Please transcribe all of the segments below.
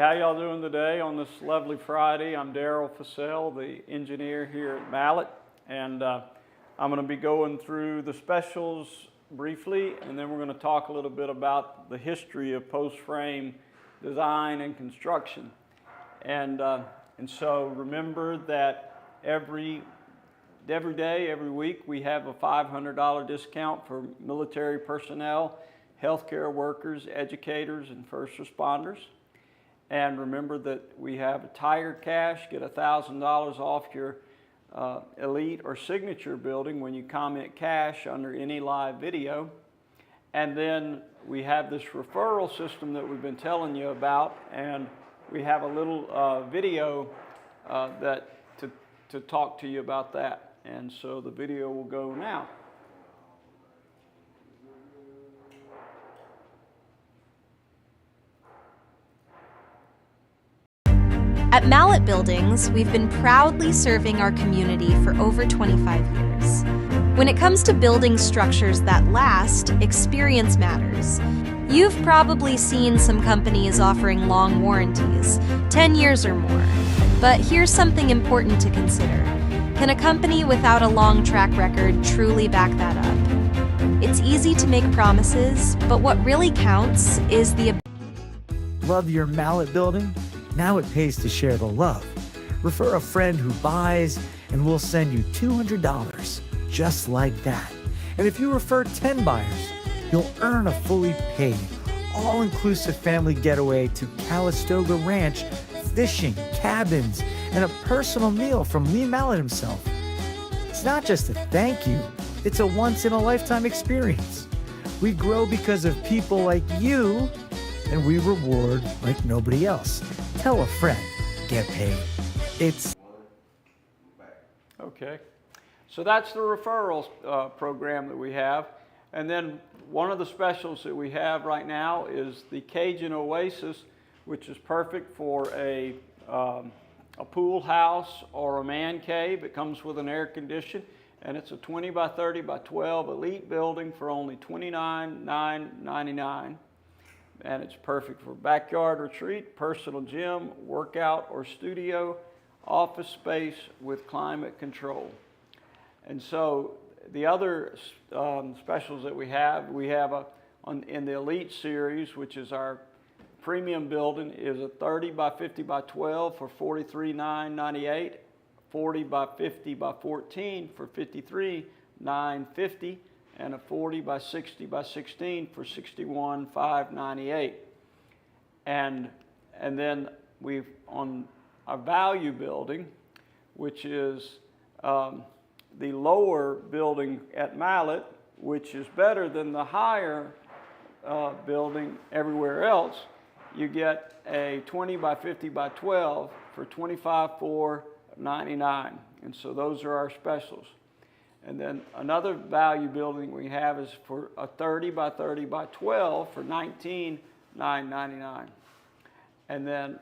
how y'all doing today on this lovely Friday? I'm Darryl Fussell, the engineer here at Mallett, and I'm going to be going through the specials briefly, and then we're going to talk a little bit about the history of post-frame design and construction. And so remember that every day, every week, we have a $500 discount for military personnel, healthcare workers, educators, and first responders. And remember that we have a Tiger Cash, get $1,000 off your Elite or Signature building when you comment cash under any live video. And then we have this referral system that we've been telling you about, and we have a little video to talk to you about that. And so the video will go now. At Mallett Buildings, we've been proudly serving our community for over 25 years. When it comes to building structures that last, experience matters. You've probably seen some companies offering long warranties, 10 years or more. But here's something important to consider. Can a company without a long track record truly back that up? It's easy to make promises, but what really counts is the ability. Love your Mallett building? Now it pays to share the love. Refer a friend who buys, and we'll send you $200, just like that. And if you refer 10 buyers, you'll earn a fully paid, all-inclusive family getaway to Calistoga Ranch, fishing, cabins, and a personal meal from Lee Mallett himself. It's not just a thank you, it's a once-in-a-lifetime experience. We grow because of people like you, and we reward like nobody else. Tell a friend, get paid. It's Okay, so that's the referral program that we have. And then one of the specials that we have right now is the Cajun Oasis, which is perfect for a pool house or a man cave. It comes with an air condition, and it's a 20 by 30 by 12 elite building for only $29,999. And it's perfect for backyard retreat, personal gym, workout or studio, office space with climate control. And so the other specials that we have in the Elite series, which is our premium building, is a 30 by 50 by 12 for $43,998, 40 by 50 by 14 for $53,950, and a 40 by 60 by 16 for $61,598. And then we've on our value building, which is the lower building at Mallett, which is better than the higher building everywhere else. You get a 20 by 50 by 12 for $25,499. And so those are our specials. And then another value building we have is for a 30 by 30 by 12 for $19,999. And then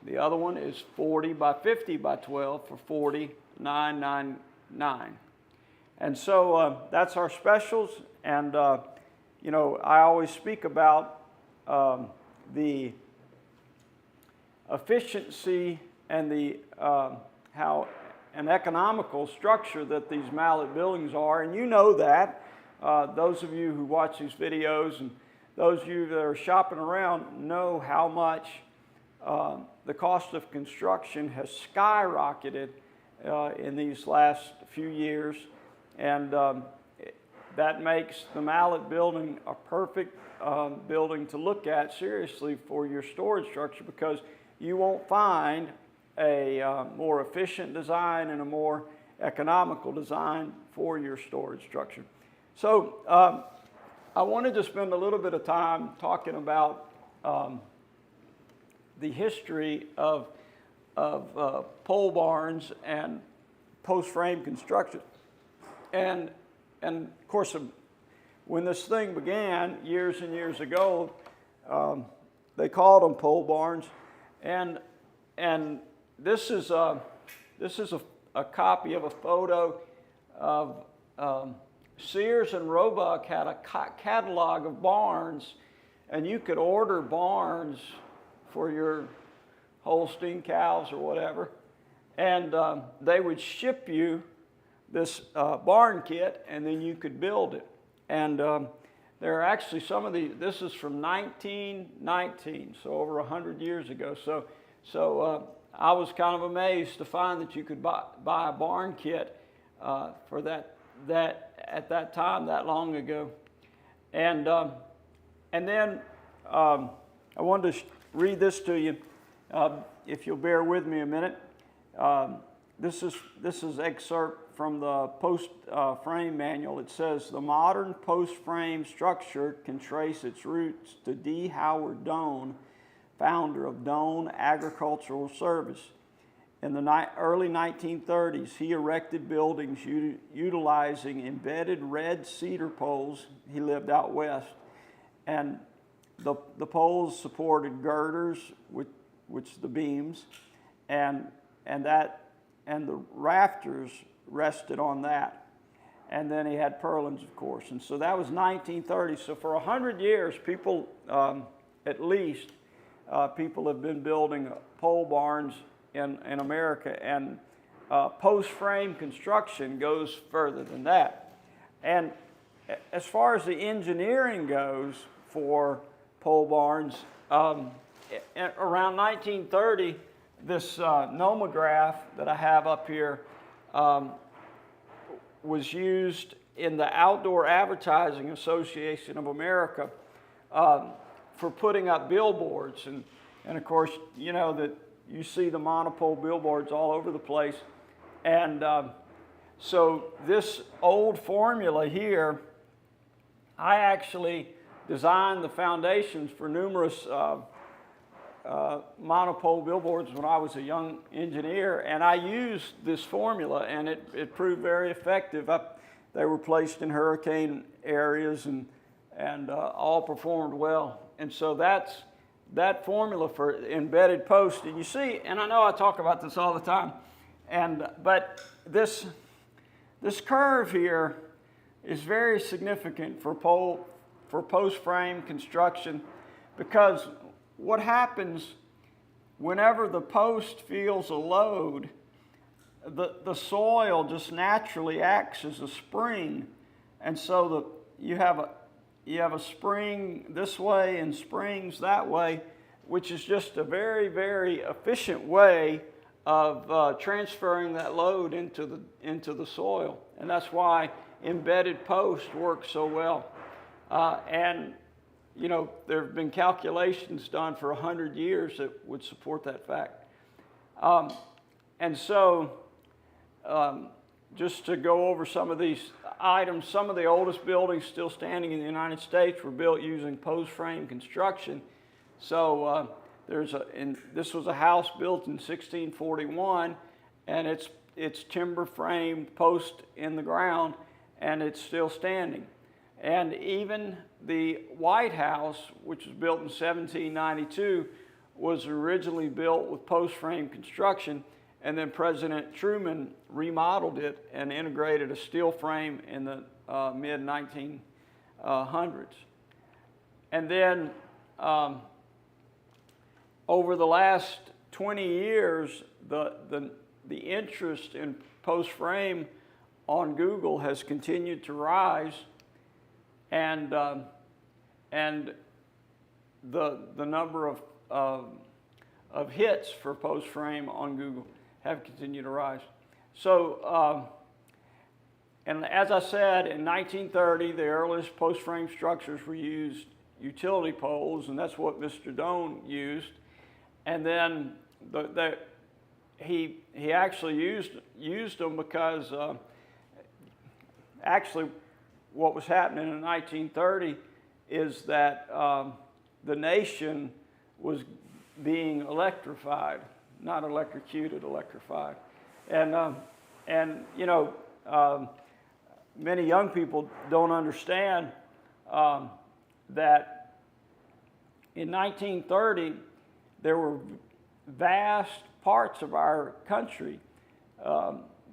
the other one is 40 by 50 by 12 for $49,999. And so that's our specials. And, you know, I always speak about the efficiency and the how an economical structure that these Mallett buildings are, and you know that. Those of you who watch these videos and those of you that are shopping around know how much the cost of construction has skyrocketed in these last few years, and that makes the Mallett building a perfect building to look at seriously for your storage structure, because you won't find a more efficient design and a more economical design for your storage structure. So I wanted to spend a little bit of time talking about the history of pole barns and post-frame construction. And of course, when this thing began years and years ago, they called them pole barns. And this is a copy of a photo of Sears and Roebuck had a catalog of barns, and you could order barns for your Holstein cows or whatever. And they would ship you this barn kit, and then you could build it. And there are actually some of these, this is from 1919, so over 100 years ago. So I was kind of amazed to find that you could buy a barn kit for that at that time, that long ago. And then I wanted to read this to you, if you'll bear with me a minute. This is excerpt from the post frame manual. It says, the modern post frame structure can trace its roots to D. Howard Doane, founder of Doane Agricultural Service. In the early 1930s, he erected buildings utilizing embedded red cedar poles. He lived out west. And the poles supported girders, which the beams, and the rafters rested on that. And then he had purlins, of course. And so that was 1930. So for 100 years, people, at least, people have been building pole barns in America. And post-frame construction goes further than that. And as far as the engineering goes for pole barns, around 1930, this nomograph that I have up here was used in the Outdoor Advertising Association of America for putting up billboards. And of course, you know that you see the monopole billboards all over the place. And so this old formula here, I actually designed the foundations for numerous monopole billboards when I was a young engineer, and I used this formula, and it proved very effective. They were placed in hurricane areas and all performed well. And so that formula for embedded post, and you see, and I know I talk about this all the time, but this curve here is very significant for post frame construction, because what happens whenever the post feels a load, the soil just naturally acts as a spring, and so you have a spring this way and springs that way, which is just a very, very efficient way of transferring that load into the soil, and that's why embedded post works so well. And you know, there have been calculations done for 100 years that would support that fact. And so, just to go over some of these items, some of the oldest buildings still standing in the United States were built using post frame construction. So this was a house built in 1641, and it's timber framed post in the ground, and it's still standing. And even the White House, which was built in 1792, was originally built with post-frame construction, and then President Truman remodeled it and integrated a steel frame in the mid-1900s. And then over the last 20 years, the interest in post-frame on Google has continued to rise. And the number of hits for post frame on Google have continued to rise. So, and as I said, in 1930, the earliest post frame structures were used utility poles, and that's what Mr. Doane used. And then he actually used them because actually, what was happening in 1930 is that the nation was being electrified, not electrocuted, electrified. And you know, many young people don't understand that in 1930 there were vast parts of our country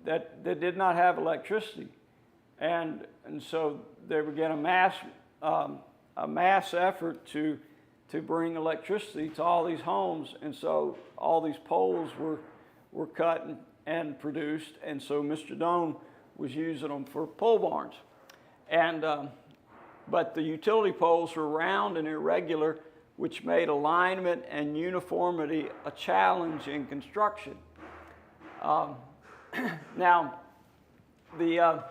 that did not have electricity. And so they began a mass effort to to bring electricity to all these homes, and so all these poles were cut and produced, and so Mr. Doan was using them for pole barns. And but the utility poles were round and irregular, which made alignment and uniformity a challenge in construction. Now, the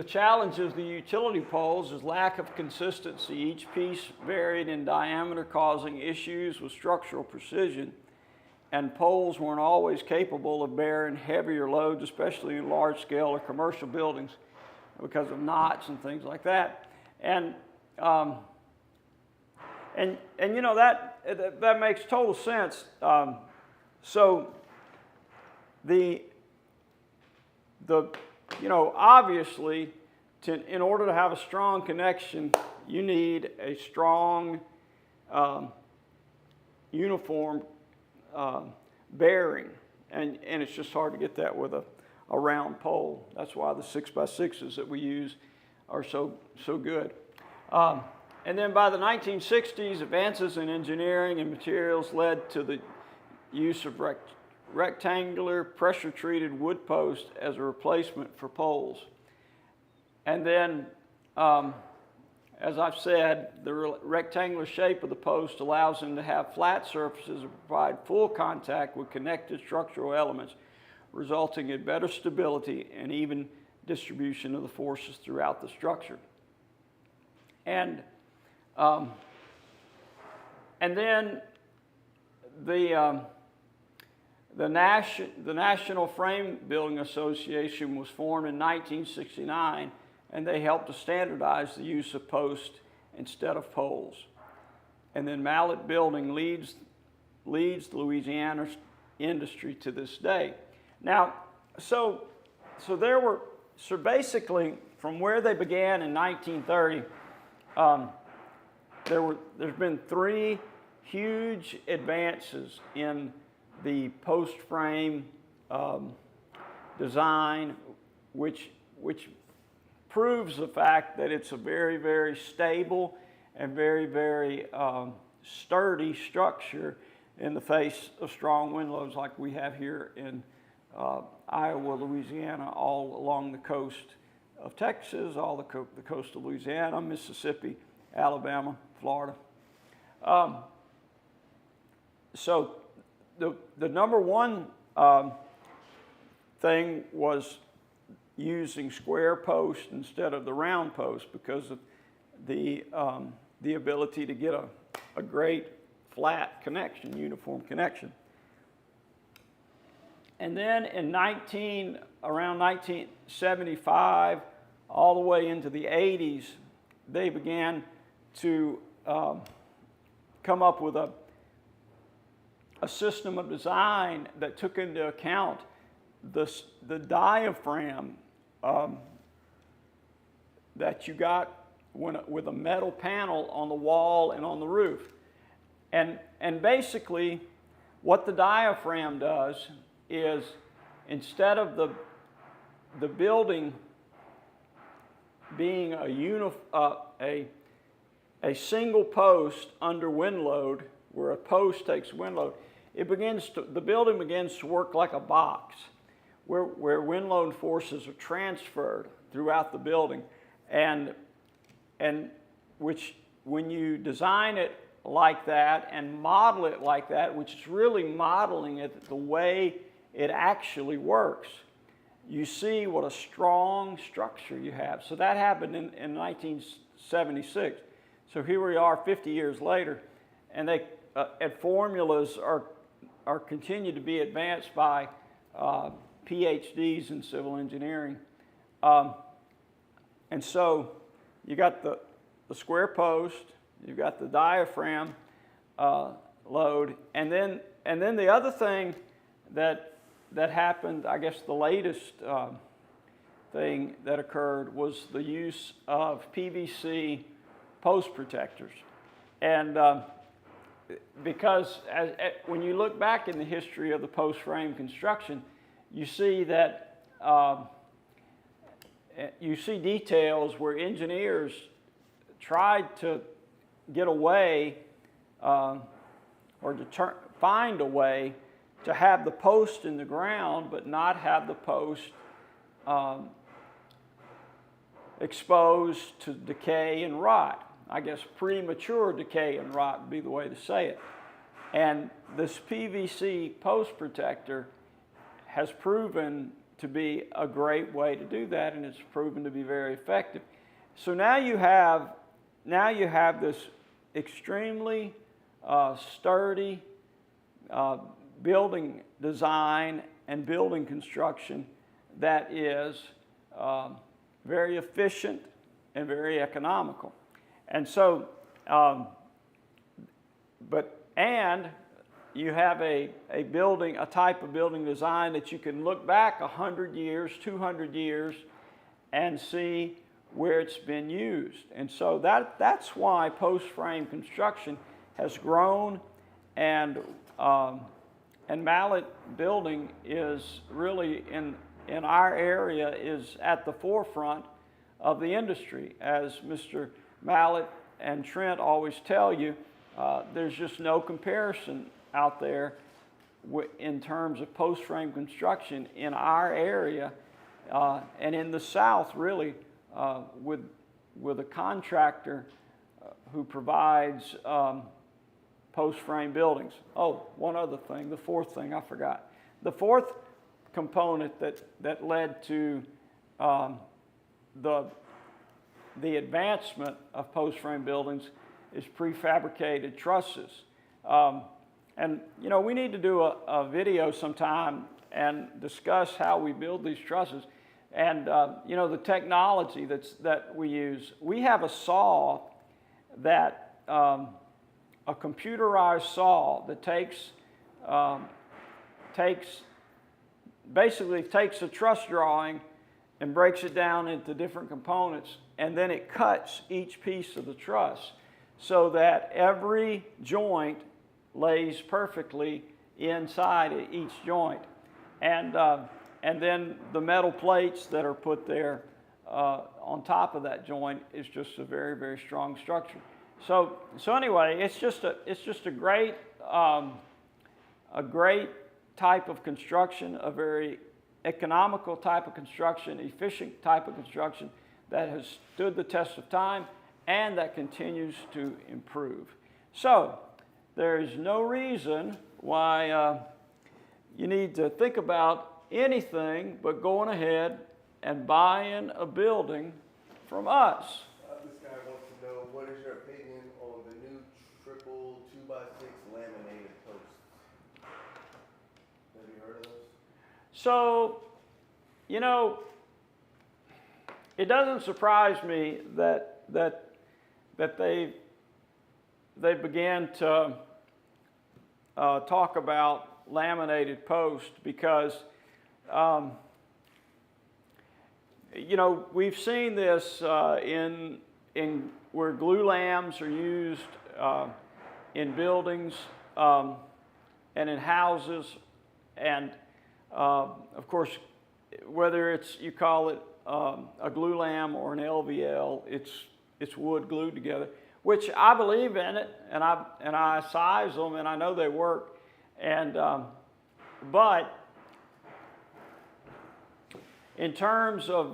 challenge of the utility poles is lack of consistency. Each piece varied in diameter, causing issues with structural precision, and poles weren't always capable of bearing heavier loads, especially in large-scale or commercial buildings, because of knots and things like that. And you know, that makes total sense. So you know, obviously, in order to have a strong connection, you need a strong, uniform bearing, and it's just hard to get that with a round pole. That's why the 6x6s that we use are so good. And then by the 1960s, advances in engineering and materials led to the use of rectangular pressure-treated wood posts as a replacement for poles. And then, as I've said, the rectangular shape of the post allows them to have flat surfaces and provide full contact with connected structural elements, resulting in better stability and even distribution of the forces throughout the structure. And then the National Frame Building Association was formed in 1969, and they helped to standardize the use of posts instead of poles. And then Mallett Building leads Louisiana's industry to this day. Now, so basically, from where they began in 1930, there's been three huge advances in the post frame design, which proves the fact that it's a very, very stable and very, very sturdy structure in the face of strong wind loads like we have here in Iowa, Louisiana, all along the coast of Texas, all the coast of Louisiana, Mississippi, Alabama, Florida. So the number one thing was using square posts instead of the round posts because of the ability to get a great flat connection, uniform connection. And then in around 1975, all the way into the 80s, they began to come up with a system of design that took into account the diaphragm that you got with a metal panel on the wall and on the roof. And basically, what the diaphragm does is, instead of the building being a single post under wind load, where a post takes wind load, the building begins to work like a box, where wind load forces are transferred throughout the building, and which, when you design it like that and model it like that, which is really modeling it the way it actually works, you see what a strong structure you have. So that happened in 1976. So here we are 50 years later, and formulas are continued to be advanced by PhDs in civil engineering. And so you got the square post, you've got the diaphragm load, and then the other thing that happened, I guess the latest thing that occurred, was the use of PVC post protectors. And because when you look back in the history of the post frame construction, you see that you see details where engineers tried to get away or to find a way to have the post in the ground, but not have the post exposed to decay and rot. I guess premature decay and rot would be the way to say it. And this PVC post protector has proven to be a great way to do that, and it's proven to be very effective. So now you have this extremely sturdy building design and building construction that is very efficient and very economical. And so, and you have a type of building design that you can look back 100 years, 200 years, and see where it's been used. And so that's why post-frame construction has grown, and Mallett Building is really in our area is at the forefront of the industry. As Mr. Mallett and Trent always tell you, there's just no comparison out there in terms of post-frame construction in our area and in the South, really, with a contractor who provides post-frame buildings. Oh, one other thing, the fourth thing I forgot. The fourth component that led to the advancement of post-frame buildings is prefabricated trusses. And you know, we need to do a video sometime and discuss how we build these trusses. And you know, the technology that we use. We have a saw that, a computerized saw that basically takes a truss drawing and breaks it down into different components, and then it cuts each piece of the truss so that every joint lays perfectly inside each joint. And then the metal plates that are put there on top of that joint is just a very, very strong structure. So anyway, it's just a great type of construction, a very economical type of construction, efficient type of construction that has stood the test of time and that continues to improve. So there's no reason why you need to think about anything but going ahead and buying a building from us. This guy wants to know, what is your opinion on the new triple 2x6 laminated posts? Have you heard of those? So, you know, it doesn't surprise me that they began to talk about laminated posts because, you know, we've seen this in where glue lams are used in buildings and in houses, and of course, whether it's you call it a glue lam or an LVL, it's wood glued together, which I believe in it, and I size them, and I know they work, and but in terms of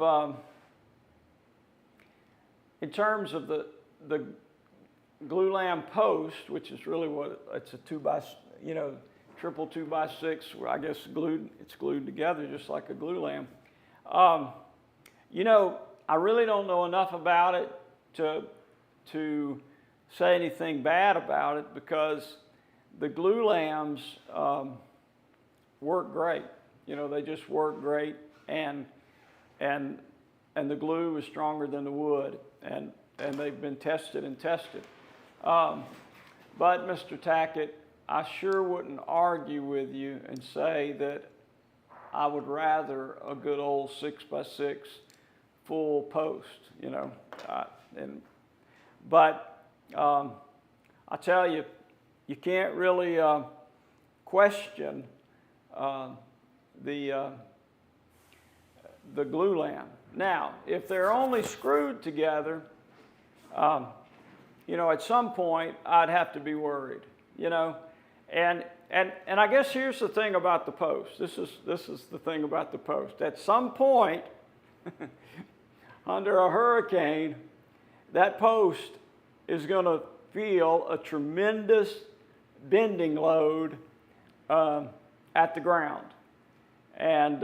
the glue lam post, which is really what it's a triple 2x6, I guess it's glued together just like a glue lam. You know, I really don't know enough about it to say anything bad about it, because the glue lams work great. You know, they just work great, and the glue is stronger than the wood, and they've been tested and tested. But Mr. Tackett, I sure wouldn't argue with you and say that I would rather a good old 6x6 full post, you know. But I tell you, you can't really question the glue lam. Now, if they're only screwed together, you know, at some point I'd have to be worried, you know. And I guess here's the thing about the post. This is the thing about the post. At some point, under a hurricane, that post is going to feel a tremendous bending load at the ground. And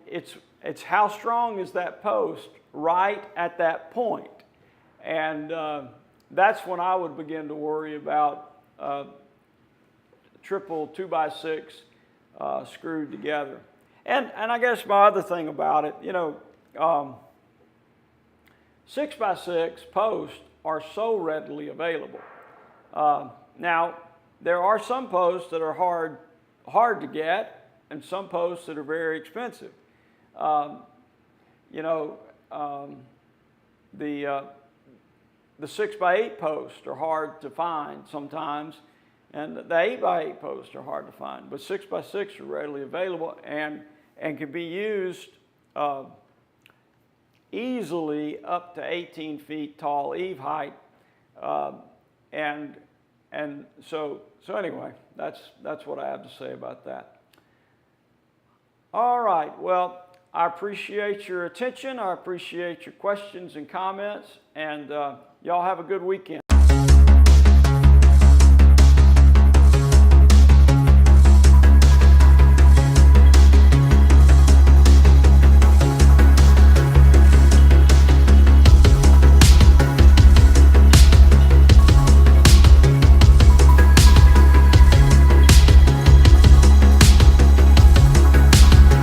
it's how strong is that post right at that point. And that's when I would begin to worry about triple 2x6 screwed together. And I guess my other thing about it, you know, 6x6 posts are so readily available. Now, there are some posts that are hard to get, and some posts that are very expensive. You know, the 6x8 posts are hard to find sometimes, and the 8x8 posts are hard to find. But 6x6 are readily available and can be used easily up to 18 feet tall eave height. And so anyway, that's what I have to say about that. All right, well, I appreciate your attention. I appreciate your questions and comments, and y'all have a good weekend.